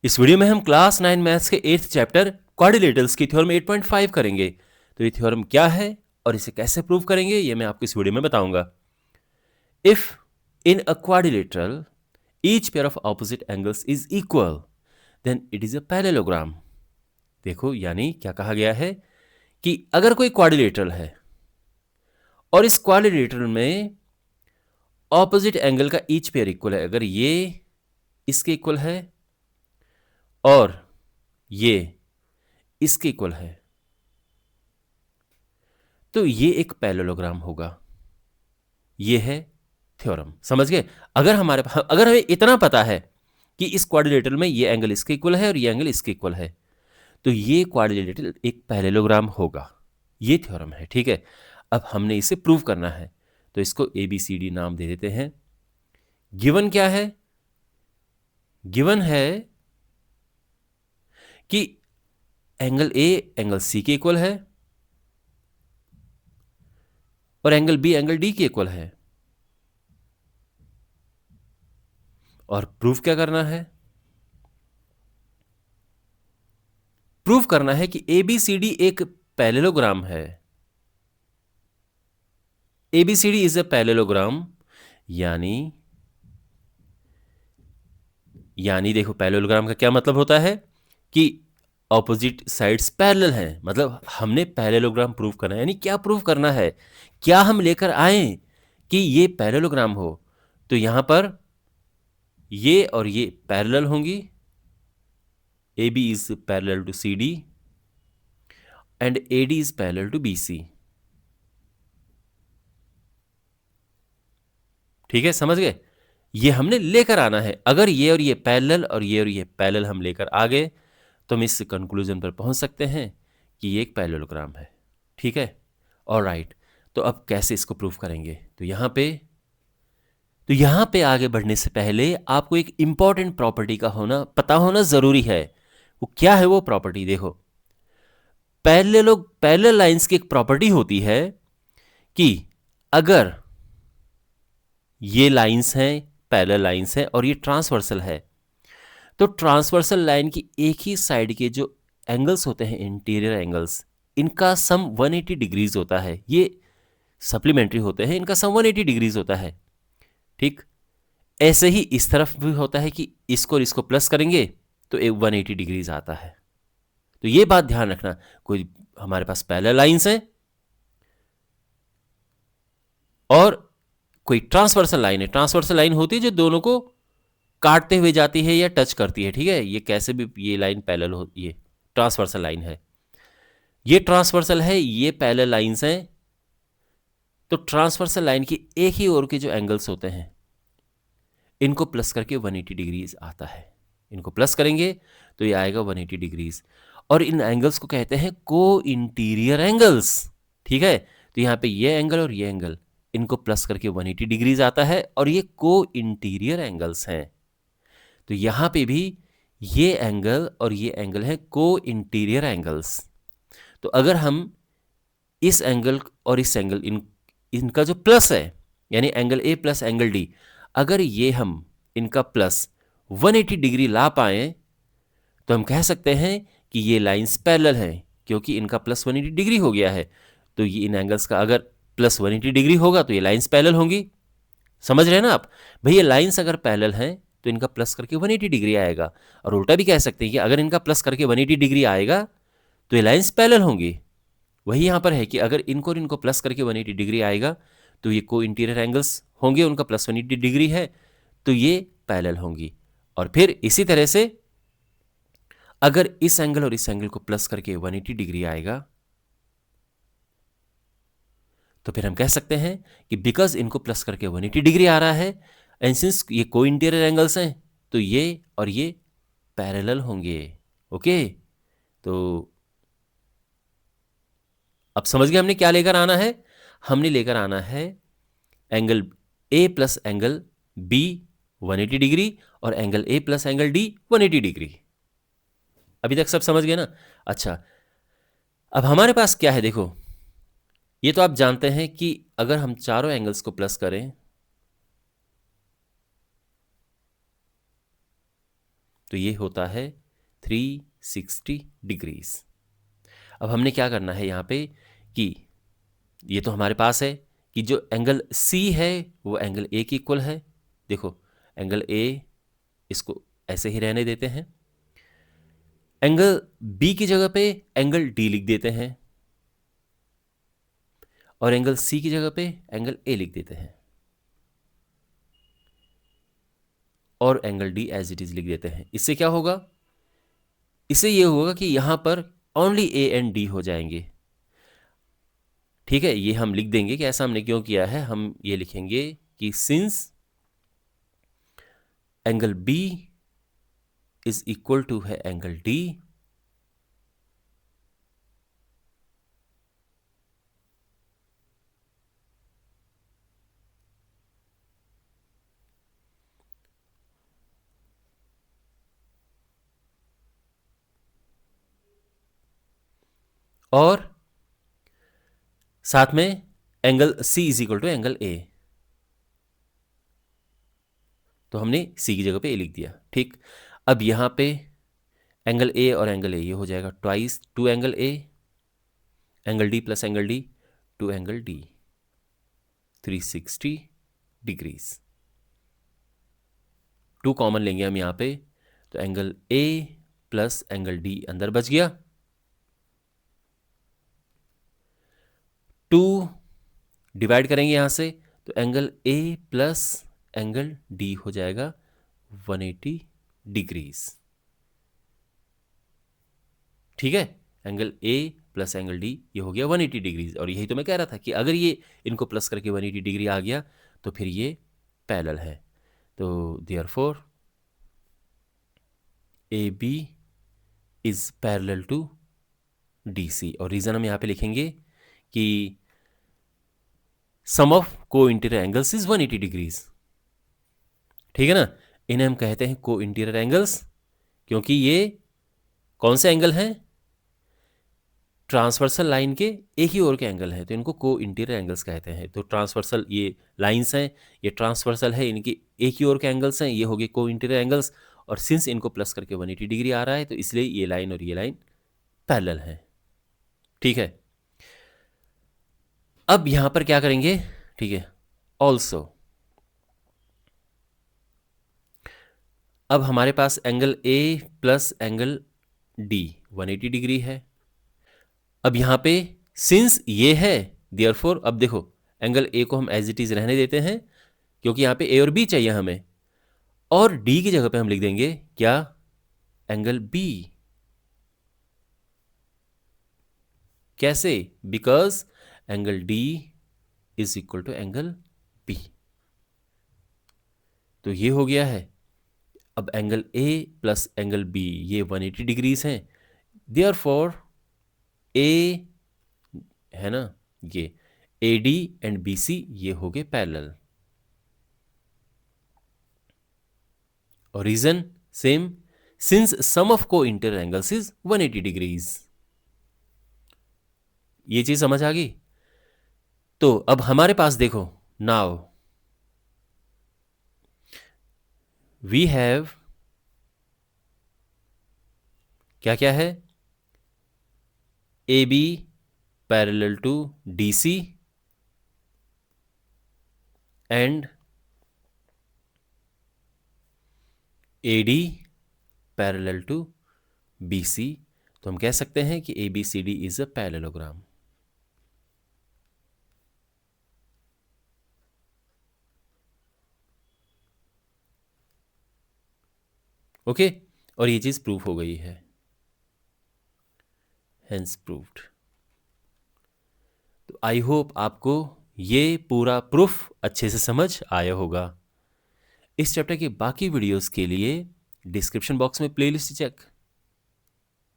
इस वीडियो में हम क्लास 9 मैथ्स के 8th चैप्टर क्वाड्रिलेटरल्स की थ्योरम 8.5 करेंगे। तो ये थ्योरम क्या है और इसे कैसे प्रूव करेंगे ये मैं आपको इस वीडियो में बताऊंगा। If in a quadrilateral each pair of opposite angles is equal then it is a parallelogram. देखो यानी क्या कहा गया है कि अगर कोई क्वाड्रिलेटरल है और इस क्वाड्रिलेटरल में ऑपोजिट एंगल का ईच पेयर इक्वल है, अगर ये इसके इक्वल है और ये इसके इक्वल है, तो ये एक पैरेललोग्राम होगा। ये है थ्योरम, समझ गए। अगर हमें इतना पता है कि इस क्वाड्रिलेटरल में ये एंगल इसके इक्वल है और ये एंगल इसके इक्वल है, तो ये क्वाड्रिलेटरल एक पैरेललोग्राम होगा। ये थ्योरम है, ठीक है। अब हमने इसे प्रूव करना है, तो इसको ABCD नाम दे देते हैं। गिवन क्या है? गिवन है कि एंगल A एंगल C के इक्वल है और एंगल B एंगल D के इक्वल है। और प्रूफ क्या करना है? प्रूफ करना है कि ABCD एक पैरेललोग्राम है। ABCD इज अ पैरेललोग्राम, यानी देखो पैरेललोग्राम का क्या मतलब होता है कि ऑपोजिट साइड्स पैरेलल हैं। मतलब हमने पैरेललोग्राम प्रूव करना है, यानी क्या प्रूव करना है, क्या हम लेकर आए कि ये पैरेललोग्राम हो। तो यहां पर ये और ये पैरेलल होंगी। AB is parallel to CD and AD is parallel to BC। ठीक है, समझ गए। ये हमने लेकर आना है। अगर ये और ये पैरेलल और ये पैरेलल हम लेकर आ गए तो हम इस कंक्लूजन पर पहुंच सकते हैं कि ये एक पैरेललोग्राम है। ठीक है, ऑलराइट। तो अब कैसे इसको प्रूफ करेंगे? तो यहां पे आगे बढ़ने से पहले आपको एक इंपॉर्टेंट प्रॉपर्टी का पता होना जरूरी है। वो क्या है वो प्रॉपर्टी? देखो, पैरेलल लाइंस की एक प्रॉपर्टी होती है कि अगर ये लाइंस हैं, पैरेलल लाइंस हैं और ये ट्रांसवर्सल है, तो ट्रांसवर्सल लाइन की एक ही साइड के जो एंगल्स होते हैं, इंटीरियर एंगल्स, इनका सम 180 डिग्रीज होता है। ये सप्लीमेंट्री होते हैं, इनका सम 180 डिग्रीज होता है। ठीक, ऐसे ही इस तरफ भी होता है कि इसको और इसको प्लस करेंगे तो एक 180 डिग्रीज आता है। तो ये बात ध्यान रखना, कोई हमारे पास पैरेलल लाइंस हैं और कोई ट्रांसवर्सल लाइन है। ट्रांसवर्सल लाइन होती है जो दोनों को काटते हुए जाती है या टच करती है। ठीक है, ये कैसे भी ये लाइन पैरेलल हो, ये ट्रांसवर्सल लाइन है, ये ट्रांसवर्सल है, ये पैरेलल लाइंस हैं। तो ट्रांसवर्सल लाइन की एक ही ओर के जो एंगल्स होते हैं इनको प्लस करके 180 डिग्रीज आता है। इनको प्लस करेंगे तो ये आएगा 180 डिग्रीज, और इन एंगल्स को कहते हैं को इंटीरियर एंगल्स। ठीक है, तो यहाँ पे ये एंगल और ये एंगल, इनको प्लस करके 180 डिग्रीज आता है और ये को इंटीरियर एंगल्स हैं। तो यहाँ पे भी ये एंगल और ये एंगल है को इंटीरियर एंगल्स। तो अगर हम इस एंगल और इस एंगल इनका जो प्लस है, यानी angle A plus angle D, अगर ये हम इनका प्लस 180 डिग्री ला पाए तो हम कह सकते हैं कि ये लाइंस पैरेलल हैं, क्योंकि इनका प्लस 180 डिग्री हो गया है। तो ये इन एंगल्स का अगर प्लस 180 डिग्री होगा तो ये लाइंस पैरेलल होंगी। समझ रहे हैं ना आप? भाई ये लाइंस अगर पैरेलल हैं तो इनका प्लस करके 180 डिग्री आएगा, और उल्टा भी कह सकते हैं कि अगर इनका प्लस करके 180 डिग्री आएगा तो ये लाइंस पैरेलल होंगी। वही यहाँ पर है कि अगर इनको और इनको प्लस करके 180 डिग्री आएगा तो ये को इंटीरियर एंगल्स होंगे, उनका प्लस 180 डिग्री है तो ये पैरेलल होंगी। और फिर इसी तरह से अगर इस एंगल और इस एंगल को प्लस करके 180 डिग्री आएगा तो फिर हम कह सकते हैं कि बिकॉज इनको प्लस करके 180 डिग्री आ रहा है एंड सिंस ये को इंटीरियर एंगल्स हैं तो ये और ये पैरेलल होंगे। ओके, तो अब समझ गए हमने क्या लेकर आना है। हमने लेकर आना है angle A plus angle B 180 degree और angle A plus angle D 180 degree. अभी तक सब समझ गए ना? अच्छा, अब हमारे पास क्या है? देखो, ये तो आप जानते हैं कि अगर हम चारों एंगल्स को प्लस करें तो ये होता है 360 डिग्रीज। अब हमने क्या करना है यहाँ पे कि ये तो हमारे पास है कि जो एंगल C है वो एंगल A की इक्वल है। देखो एंगल A, इसको ऐसे ही रहने देते हैं। एंगल B की जगह पे एंगल D लिख देते हैं और एंगल C की जगह पे एंगल A लिख देते हैं और angle D as it is लिख देते हैं। इससे क्या होगा? इससे ये होगा कि यहां पर ओनली A एंड D हो जाएंगे। ठीक है, ये हम लिख देंगे कि ऐसा हमने क्यों किया है। हम ये लिखेंगे कि since angle B is equal to है एंगल D, और साथ में angle C is equal to angle A। तो हमने C की जगह पे A लिख दिया। ठीक, अब यहां पे एंगल A और एंगल A ये हो जाएगा twice two angle A, angle D plus angle D, two angle D, 360 degrees. Two common लेंगे हम यहां पे, तो angle A plus angle D अंदर बच गया। 2 डिवाइड करेंगे यहां से, तो angle A plus angle D हो जाएगा 180 डिग्रीज। ठीक है, angle A plus angle D ये हो गया 180 डिग्रीज। और यही तो मैं कह रहा था कि अगर ये इनको प्लस करके 180 डिग्री आ गया तो फिर ये पैरेलल है। तो therefore AB is parallel to DC। और रीजन हम यहां पे लिखेंगे कि sum of co interior angles is 180 degrees. ठीक है ना, इन्हें हम कहते हैं को इंटीरियर एंगल्स, क्योंकि ये कौन से एंगल हैं? ट्रांसवर्सल लाइन के एक ही ओर के एंगल हैं, तो इनको को इंटीरियर एंगल्स कहते हैं। तो ट्रांसवर्सल ये लाइंस हैं, ये ट्रांसवर्सल है, इनके एक ही ओर के एंगल्स हैं, ये हो गए को इंटीरियर एंगल्स। और सिंस इनको प्लस करके 180 डिग्री आ रहा है तो इसलिए ये लाइन और ये लाइन पैरेलल हैं। ठीक है, अब यहां पर क्या करेंगे? ठीक है, ऑल्सो अब हमारे पास angle A plus angle D 180 degree है। अब यहां पे सिंस ये है, देयरफॉर अब देखो एंगल A को हम एज इट इज रहने देते हैं क्योंकि यहां पे A और B चाहिए हमें, और D की जगह पे हम लिख देंगे क्या? Angle B। कैसे? Because angle D is equal to angle B। तो ये हो गया है। अब angle A plus angle B ये 180 डिग्रीज हैं, देयरफॉर A है ना, ये AD एंड BC ये हो गए पैरेलल। और reason same, since sum of co interior angles is 180 degrees. ये चीज समझ आ गई? तो अब हमारे पास देखो, नाउ वी हैव क्या क्या है? AB parallel to DC and AD parallel to BC। तो हम कह सकते हैं कि ABCD is a parallelogram. Okay, और ये चीज प्रूफ हो गई है, हेंस प्रूव्ड। तो आई होप आपको ये पूरा प्रूफ अच्छे से समझ आया होगा। इस चैप्टर के बाकी वीडियोस के लिए डिस्क्रिप्शन बॉक्स में प्लेलिस्ट चेक